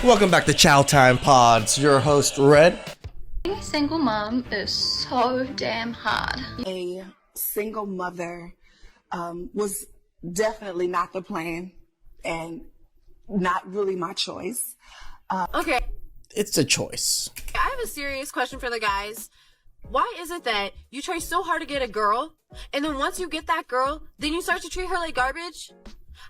Welcome back to Chow Time Pods. Your host, Red. Being a single mom is so damn hard. A single mother was definitely not the plan and not really my choice. Okay, It's a choice. I have a serious question for the guys. Why is it that you try so hard to get a girl, and then once you get that girl, then you start to treat her like garbage?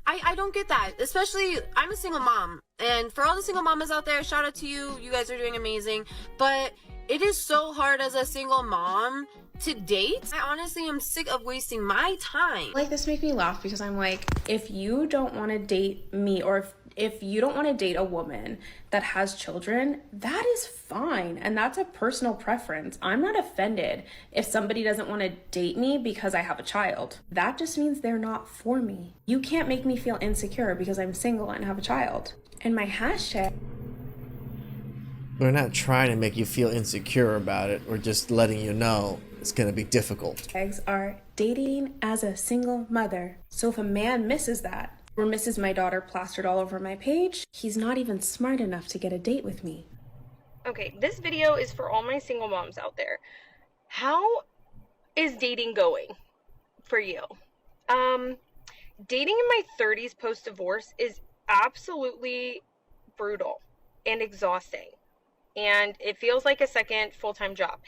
I don't get that. Especially, I'm a single mom. And for all the single mamas out there, shout out to you. You guys are doing amazing. But it is so hard as a single mom to date. I honestly am sick of wasting my time. Like, this makes me laugh because I'm like, if you don't want to date me, or if you don't want to date a woman that has children, that is fine. And that's a personal preference. I'm not offended if somebody doesn't want to date me because I have a child. That just means they're not for me. You can't make me feel insecure because I'm single and have a child. And my hashtag... We're not trying to make you feel insecure about it. We're just letting you know it's going to be difficult. hashtags are dating as a single mother. So if a man misses that, or misses my daughter plastered all over my page, he's not even smart enough to get a date with me. Okay, this video is for all my single moms out there. How is dating going for you? Dating in my 30s post-divorce is absolutely brutal and exhausting. And it feels like a second full-time job.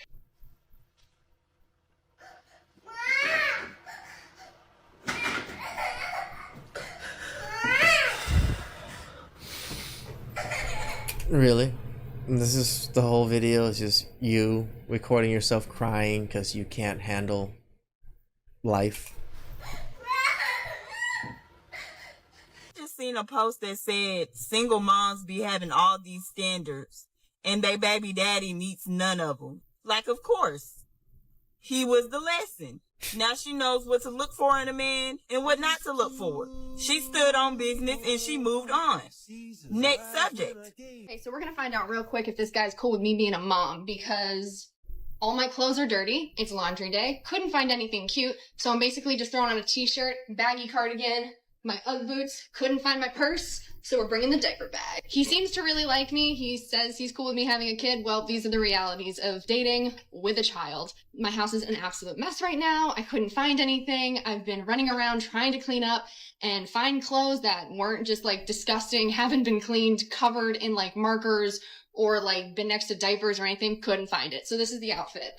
Really? And this is the whole video is just you recording yourself crying because you can't handle life. Just seen a post that said single moms be having all these standards and they baby daddy meets none of them. Like, of course, he was the lesson. Now she knows what to look for in a man and what not to look for. She stood on business and she moved on. Next subject. Okay, so we're gonna find out real quick if this guy's cool with me being a mom, because all my clothes are dirty. It's laundry day. Couldn't find anything cute, so I'm basically just throwing on a t-shirt, baggy cardigan, my Ugg boots. Couldn't find my purse, so we're bringing the diaper bag. He seems to really like me. He says he's cool with me having a kid. Well, these are the realities of dating with a child. My house is an absolute mess right now. I couldn't find anything. I've been running around trying to clean up and find clothes that weren't just like disgusting, haven't been cleaned, covered in like markers or like been next to diapers or anything. Couldn't find it. So this is the outfit.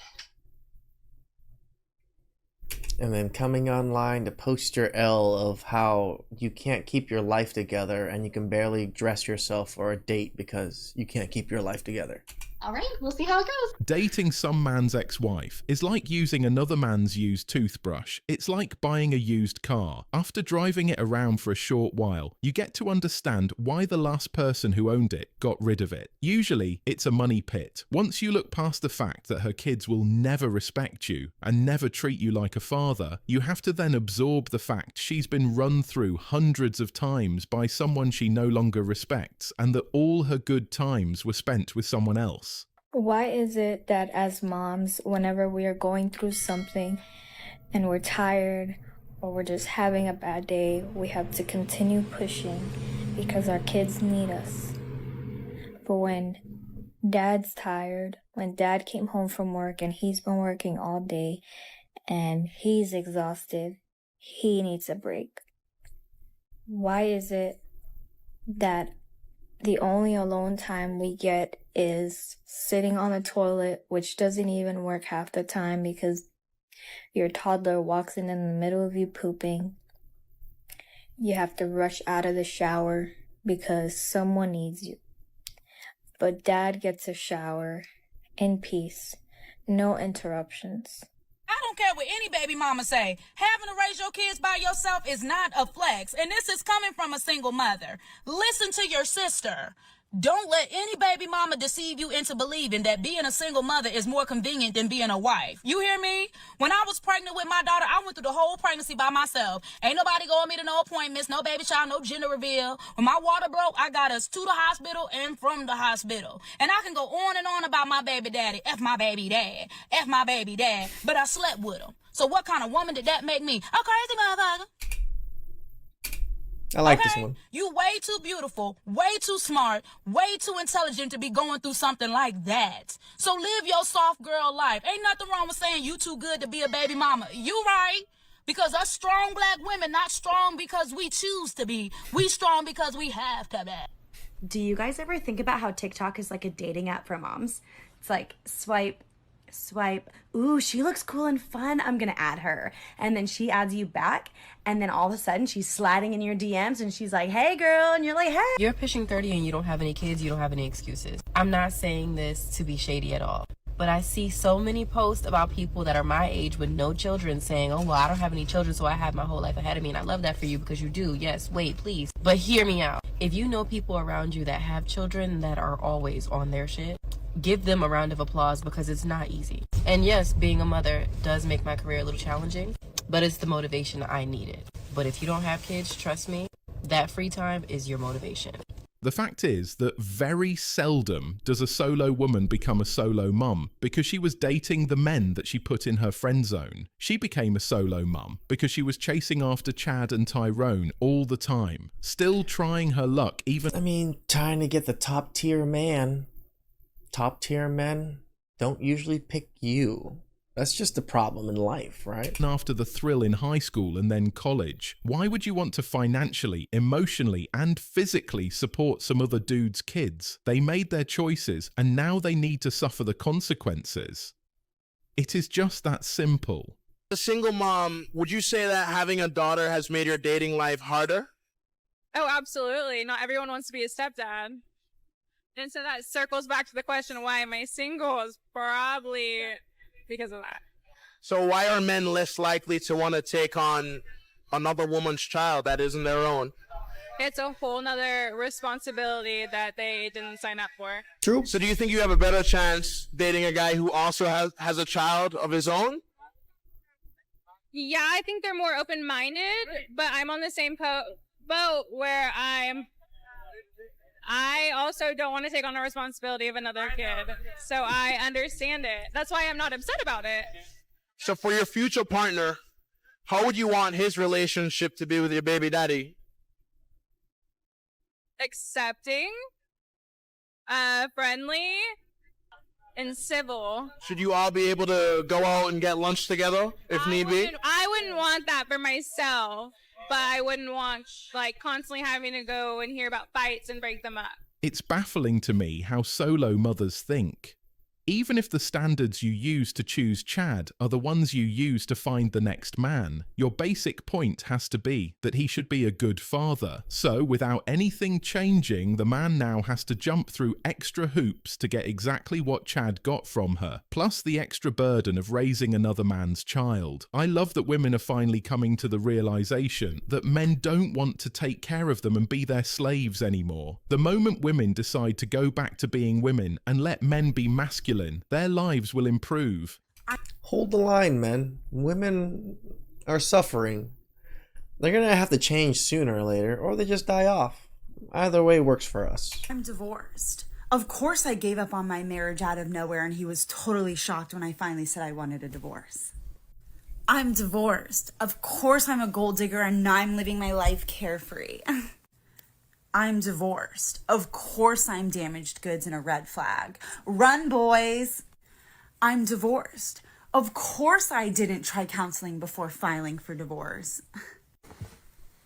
And then coming online to post your L of how you can't keep your life together and you can barely dress yourself for a date because you can't keep your life together. All right, we'll see how it goes. Dating some man's ex-wife is like using another man's used toothbrush. It's like buying a used car. After driving it around for a short while, you get to understand why the last person who owned it got rid of it. Usually, it's a money pit. Once you look past the fact that her kids will never respect you and never treat you like a father, you have to then absorb the fact she's been run through hundreds of times by someone she no longer respects and that all her good times were spent with someone else. Why is it that as moms, whenever we are going through something and we're tired or we're just having a bad day, we have to continue pushing because our kids need us? But when dad's tired, when dad came home from work and he's been working all day and he's exhausted, he needs a break. Why is it that the only alone time we get is sitting on the toilet, which doesn't even work half the time because your toddler walks in the middle of you pooping? You have to rush out of the shower because someone needs you. But dad gets a shower in peace, no interruptions. I don't care what any baby mama say. Having to raise your kids by yourself is not a flex. And this is coming from a single mother. Listen to your sister. Don't let any baby mama deceive you into believing that being a single mother is more convenient than being a wife. You hear me? When I was pregnant with my daughter, I went through the whole pregnancy by myself. Ain't nobody going me to no appointments, no baby shower, no gender reveal. When my water broke, I got us to the hospital and from the hospital. And I can go on and on about my baby daddy. F my baby dad. F my baby dad. But I slept with him. So what kind of woman did that make me? A crazy motherfucker. I like this one. You way too beautiful, way too smart, way too intelligent to be going through something like that. So live your soft girl life. Ain't nothing wrong with saying you too good to be a baby mama. You right. Because us strong black women not strong because we choose to be. We strong because we have to be. Do you guys ever think about how TikTok is like a dating app for moms? It's like swipe, ooh, she looks cool and fun, I'm gonna add her. And then she adds you back, and then all of a sudden she's sliding in your DMs and she's like, hey girl, and you're like, hey. You're pushing 30 and you don't have any kids, you don't have any excuses. I'm not saying this to be shady at all, but I see so many posts about people that are my age with no children saying, oh, well, I don't have any children, so I have my whole life ahead of me. And I love that for you because you do. Yes, wait, please. But hear me out. If you know people around you that have children that are always on their shit, give them a round of applause because it's not easy. And yes, being a mother does make my career a little challenging, but it's the motivation I needed. But if you don't have kids, trust me, that free time is your motivation. The fact is that very seldom does a solo woman become a solo mum because she was dating the men that she put in her friend zone. She became a solo mum because she was chasing after Chad and Tyrone all the time, still trying her luck even... I mean, trying to get the top tier man. Top tier men don't usually pick you. That's just the problem in life, right? After the thrill in high school and then college, why would you want to financially, emotionally, and physically support some other dude's kids? They made their choices, and now they need to suffer the consequences. It is just that simple. A single mom, would you say that having a daughter has made your dating life harder? Oh, absolutely. Not everyone wants to be a stepdad. And so that circles back to the question, why am I single? Is probably because of that. So why are men less likely to want to take on another woman's child that isn't their own? It's a whole nother responsibility that they didn't sign up for. True. So do you think you have a better chance dating a guy who also has a child of his own? Yeah, I think they're more open-minded, but I'm on the same boat where I also don't want to take on the responsibility of another kid. So I understand it. That's why I'm not upset about it. So for your future partner, how would you want his relationship to be with your baby daddy? Accepting, friendly, and civil. Should you all be able to go out and get lunch together if need be? I wouldn't want that for myself. But I wouldn't want, like, constantly having to go and hear about fights and break them up. It's baffling to me how solo mothers think. Even if the standards you use to choose Chad are the ones you use to find the next man, your basic point has to be that he should be a good father. So, without anything changing, the man now has to jump through extra hoops to get exactly what Chad got from her, plus the extra burden of raising another man's child. I love that women are finally coming to the realization that men don't want to take care of them and be their slaves anymore. The moment women decide to go back to being women and let men be masculine, their lives will improve. Hold the line, men. Women are suffering. They're gonna have to change sooner or later, or they just die off. Either way works for us. I'm divorced. Of course I gave up on my marriage out of nowhere, and he was totally shocked when I finally said I wanted a divorce. I'm divorced. Of course I'm a gold digger, and now I'm living my life carefree. I'm divorced. Of course I'm damaged goods and a red flag. Run, boys. I'm divorced. Of course I didn't try counseling before filing for divorce.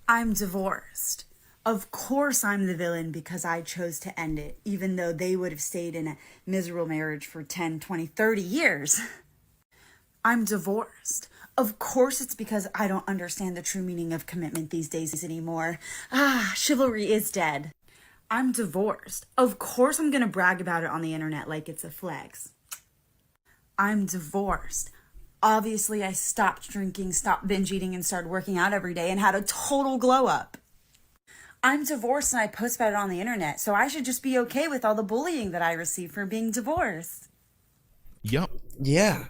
I'm divorced. Of course I'm the villain because I chose to end it, even though they would have stayed in a miserable marriage for 10, 20, 30 years. I'm divorced. Of course it's because I don't understand the true meaning of commitment these days anymore. Chivalry is dead. I'm divorced. Of course I'm gonna brag about it on the internet like it's a flex. I'm divorced. Obviously I stopped drinking, stopped binge eating, and started working out every day and had a total glow up. I'm divorced and I post about it on the internet, so I should just be okay with all the bullying that I receive for being divorced. Yup. Yeah.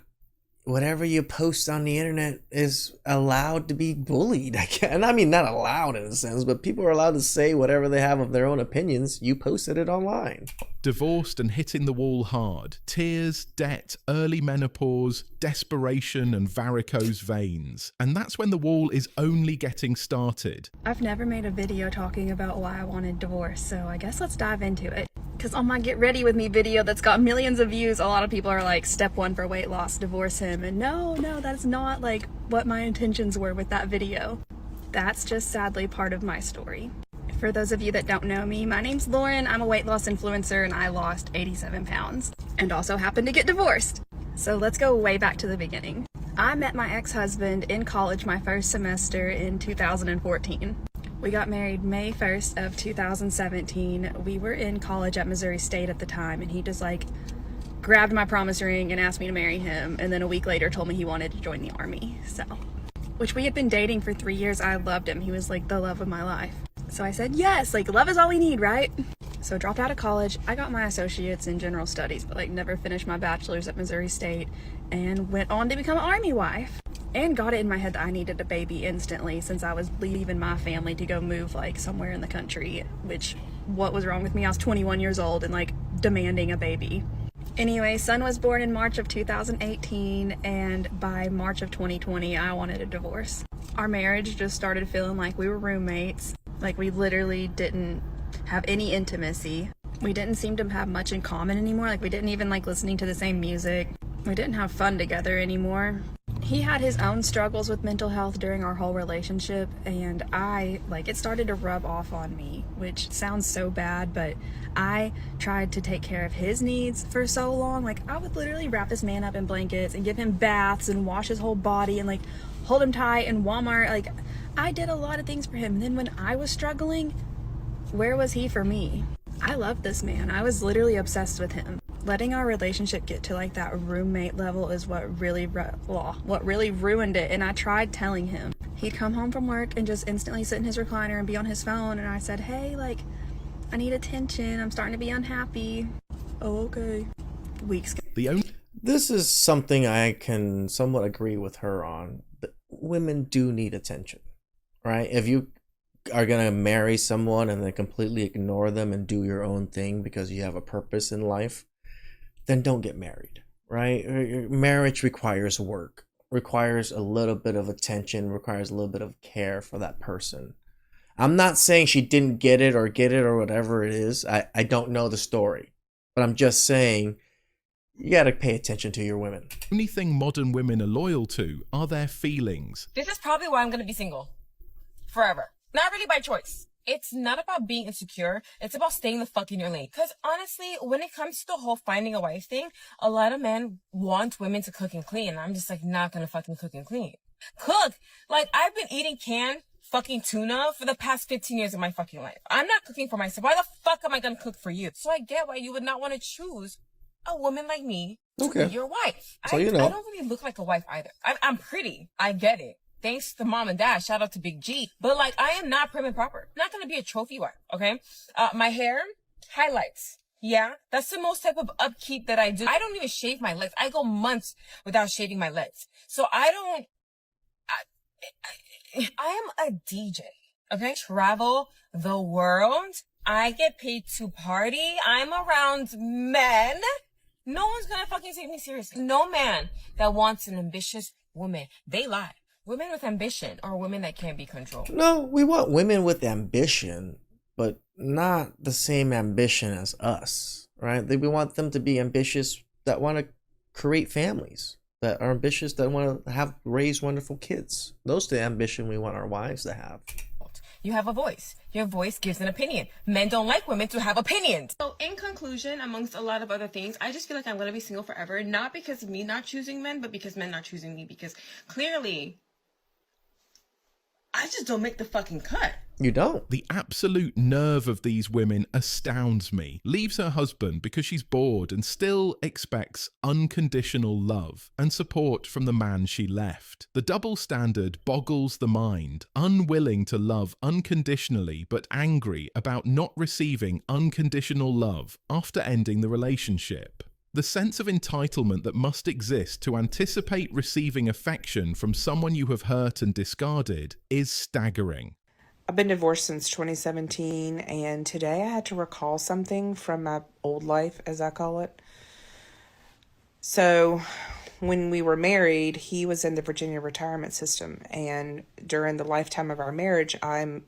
Whatever you post on the internet is allowed to be bullied. And I mean, not allowed in a sense, but people are allowed to say whatever they have of their own opinions. You posted it online. Divorced and hitting the wall hard. Tears, debt, early menopause, desperation and varicose veins. And that's when the wall is only getting started. I've never made a video talking about why I wanted divorce, so I guess let's dive into it. Because on my Get Ready With Me video that's got millions of views, a lot of people are like, step 1 for weight loss, divorce him. And no, that's not like what my intentions were with that video. That's just sadly part of my story. For those of you that don't know me, my name's Lauren. I'm a weight loss influencer and I lost 87 pounds and also happened to get divorced. So let's go way back to the beginning. I met my ex-husband in college my first semester in 2014. We got married May 1st of 2017. We were in college at Missouri State at the time, and he just like grabbed my promise ring and asked me to marry him, and then a week later told me he wanted to join the army. So, which we had been dating for 3 years. I loved him. He was like the love of my life. So I said, yes, like love is all we need, right? So dropped out of college. I got my associates in general studies, but like never finished my bachelor's at Missouri State, and went on to become an army wife. And got it in my head that I needed a baby instantly since I was leaving my family to go move like somewhere in the country, which what was wrong with me? I was 21 years old and like demanding a baby. Anyway, son was born in March of 2018, and by March of 2020, I wanted a divorce. Our marriage just started feeling like we were roommates. Like we literally didn't have any intimacy. We didn't seem to have much in common anymore. Like we didn't even like listening to the same music. We didn't have fun together anymore. He had his own struggles with mental health during our whole relationship, and it started to rub off on me, which sounds so bad, but I tried to take care of his needs for so long. Like I would literally wrap this man up in blankets and give him baths and wash his whole body and like hold him tight in Walmart. Like I did a lot of things for him. And then when I was struggling, where was he for me? I loved this man. I was literally obsessed with him. Letting our relationship get to like that roommate level is what really ruined it. And I tried telling him. He'd come home from work and just instantly sit in his recliner and be on his phone. And I said, hey, like, I need attention. I'm starting to be unhappy. Oh, okay. Weeks. This is something I can somewhat agree with her on. Women do need attention, right? If you are going to marry someone and then completely ignore them and do your own thing because you have a purpose in life, then don't get married, right? Marriage requires work, requires a little bit of attention, requires a little bit of care for that person. I'm not saying she didn't get it or whatever it is. I don't know the story, but I'm just saying you got to pay attention to your women. The only thing modern women are loyal to are their feelings. This is probably why I'm going to be single forever. Not really by choice. It's not about being insecure. It's about staying the fuck in your lane. Because honestly, when it comes to the whole finding a wife thing, a lot of men want women to cook and clean. And I'm just like, not gonna fucking cook and clean. Cook! Like, I've been eating canned fucking tuna for the past 15 years of my fucking life. I'm not cooking for myself. Why the fuck am I gonna cook for you? So I get why you would not want to choose a woman like me to be your wife. So I don't really look like a wife either. I'm pretty. I get it. Thanks to mom and dad. Shout out to Big G. But like, I am not prim and proper. I'm not going to be a trophy wife. Okay. My hair, highlights. Yeah. That's the most type of upkeep that I do. I don't even shave my legs. I go months without shaving my legs. So I am a DJ. Okay. Travel the world. I get paid to party. I'm around men. No one's going to fucking take me seriously. No man that wants an ambitious woman. They lie. Women with ambition are women that can't be controlled. No, we want women with ambition, but not the same ambition as us, right? We want them to be ambitious that want to create families, that are ambitious that want to raise wonderful kids. Those are the ambition we want our wives to have. You have a voice. Your voice gives an opinion. Men don't like women to have opinions. So in conclusion, amongst a lot of other things, I just feel like I'm going to be single forever. Not because of me not choosing men, but because men not choosing me. Because clearly, I just don't make the fucking cut. You don't. The absolute nerve of these women astounds me. Leaves her husband because she's bored and still expects unconditional love and support from the man she left. The double standard boggles the mind. Unwilling to love unconditionally but angry about not receiving unconditional love after ending the relationship. The sense of entitlement that must exist to anticipate receiving affection from someone you have hurt and discarded is staggering. I've been divorced since 2017, and today I had to recall something from my old life, as I call it. So, when we were married, he was in the Virginia retirement system, and during the lifetime of our marriage, I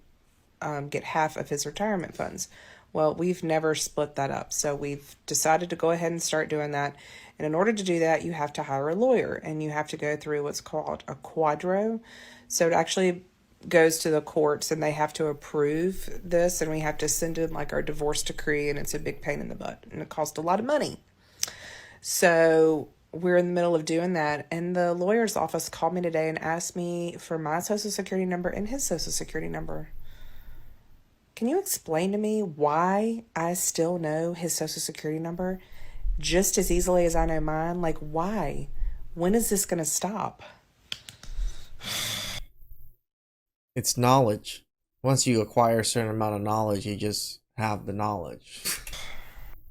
get half of his retirement funds. Well, we've never split that up, so we've decided to go ahead and start doing that. And in order to do that, you have to hire a lawyer, and you have to go through what's called a quadro. So it actually goes to the courts, and they have to approve this, and we have to send in like our divorce decree, and it's a big pain in the butt, and it costs a lot of money. So we're in the middle of doing that, and the lawyer's office called me today and asked me for my social security number and his social security number. Can you explain to me why I still know his social security number just as easily as I know mine? Like, why? When is this going to stop? It's knowledge. Once you acquire a certain amount of knowledge, you just have the knowledge.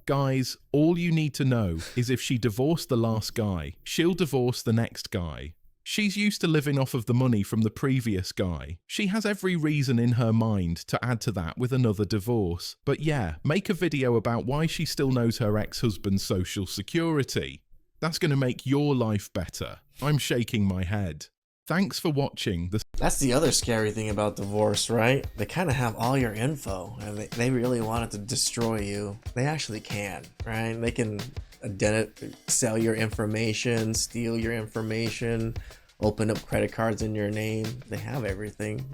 Guys, all you need to know is if she divorced the last guy, she'll divorce the next guy. She's used to living off of the money from the previous guy. She has every reason in her mind to add to that with another divorce. But yeah, make a video about why she still knows her ex-husband's social security. That's going to make your life better. I'm shaking my head. Thanks for watching. That's the other scary thing about divorce, right? They kind of have all your info, and they really wanted to destroy you. They actually can, right? They can sell your information, steal your information, open up credit cards in your name. They have everything.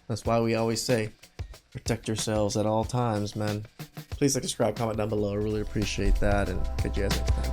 That's why we always say, protect yourselves at all times, man. Please like, subscribe, comment down below. I really appreciate that, and catch you guys next time.